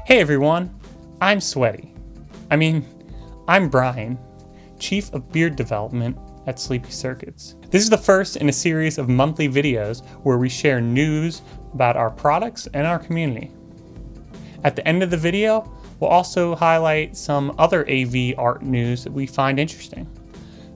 Hey everyone, I'm Sweaty. I'm Brian, Chief of Beard Development at Sleepy Circuits. This is the first in a series of monthly videos where we share news about our products and our community. At the end of the video, we'll also highlight some other AV art news that we find interesting.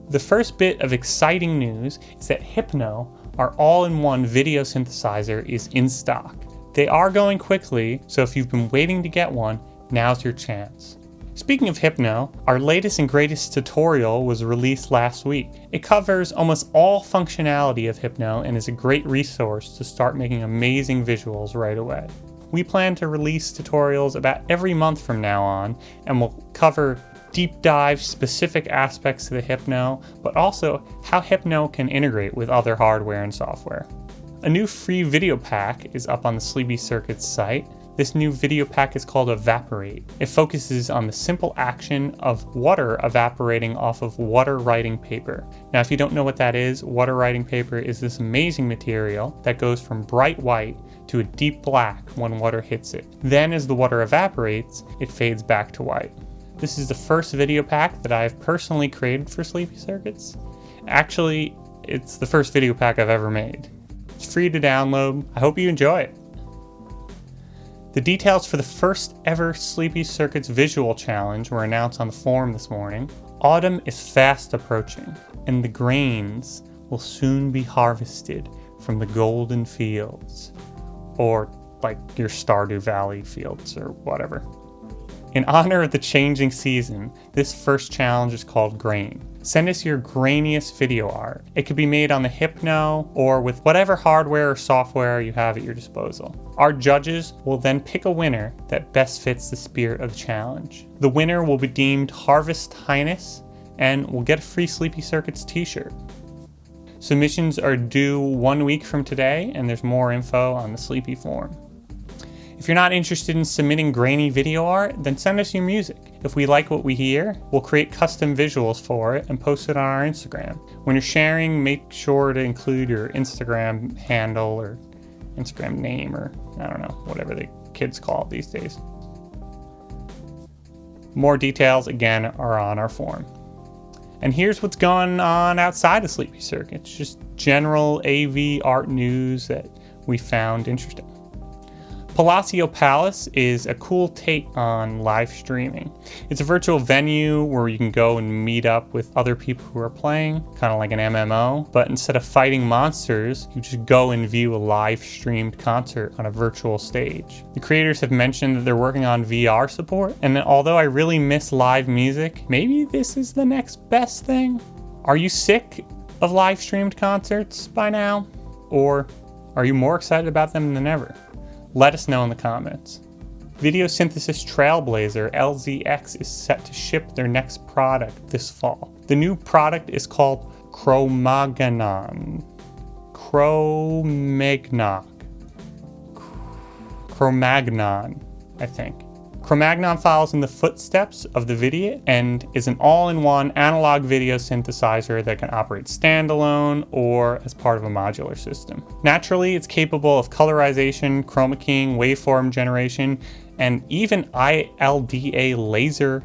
The first bit of exciting news is that Hypno, our all-in-one video synthesizer, is in stock. They are going quickly, so if you've been waiting to get one, now's your chance. Speaking of Hypno, our latest and greatest tutorial was released last week. It covers almost all functionality of Hypno and is a great resource to start making amazing visuals right away. We plan to release tutorials about every month from now on, and we'll cover deep dive specific aspects of the Hypno, but also how Hypno can integrate with other hardware and software. A new free video pack is up on the Sleepy Circuits site. This new video pack is called Evaporate. It focuses on the simple action of water evaporating off of water writing paper. Now, if you don't know what that is, water writing paper is this amazing material that goes from bright white to a deep black when water hits it. Then as the water evaporates, it fades back to white. This is the first video pack that I've personally created for Sleepy Circuits. Actually, it's the first video pack I've ever made. It's free to download. I hope you enjoy it. The details for the first ever Sleepy Circuits visual challenge were announced on the forum this morning. Autumn is fast approaching, and the grains will soon be harvested from the golden fields, or like your Stardew Valley fields or whatever. In honor of the changing season, this first challenge is called Grain. Send us your grainiest video art. It could be made on the Hypno or with whatever hardware or software you have at your disposal. Our judges will then pick a winner that best fits the spirit of the challenge. The winner will be deemed Harvest Highness and will get a free Sleepy Circuits t-shirt. Submissions are due 1 week from today, and there's more info on the Sleepy forum. If you're not interested in submitting grainy video art, then send us your music. If we like what we hear, we'll create custom visuals for it and post it on our Instagram. When you're sharing, make sure to include your Instagram handle or Instagram name, or I don't know, whatever the kids call it these days. More details, again, are on our forum. And here's what's going on outside of Sleepy Circuits, just general AV art news that we found interesting. Palacio Palace is a cool take on live streaming. It's a virtual venue where you can go and meet up with other people who are playing, kind of like an MMO, but instead of fighting monsters, you just go and view a live streamed concert on a virtual stage. The creators have mentioned that they're working on VR support, and although I really miss live music, maybe this is the next best thing. Are you sick of live streamed concerts by now? Or are you more excited about them than ever? Let us know in the comments. Video synthesis trailblazer LZX is set to ship their next product this fall. The new product is called Chromagnon, I think. Chromagnon follows in the footsteps of the Vidiot and is an all-in-one analog video synthesizer that can operate standalone or as part of a modular system. Naturally, it's capable of colorization, chroma keying, waveform generation, and even ILDA laser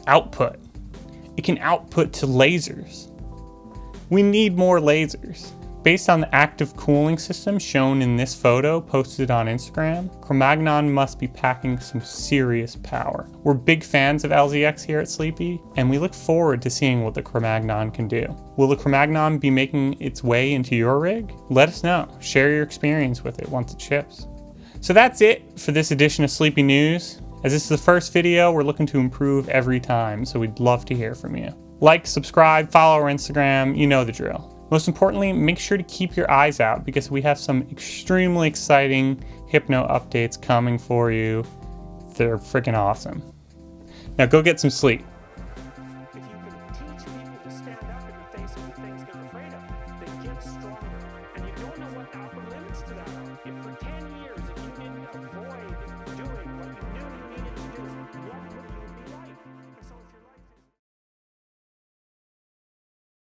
output. It can output to lasers. We need more lasers. Based on the active cooling system shown in this photo posted on Instagram, Chromagnon must be packing some serious power. We're big fans of LZX here at Sleepy, and we look forward to seeing what the Chromagnon can do. Will the Chromagnon be making its way into your rig? Let us know. Share your experience with it once it ships. So that's it for this edition of Sleepy News. As this is the first video, we're looking to improve every time, so we'd love to hear from you. Like, subscribe, follow our Instagram, you know the drill. Most importantly, make sure to keep your eyes out because we have some extremely exciting Hypno updates coming for you. They're freaking awesome. Now go get some sleep. If you can teach people to stand up in the face of the things they're afraid of, they get stronger. And you don't know what upper limits to that are. If for 10 years, if you didn't avoid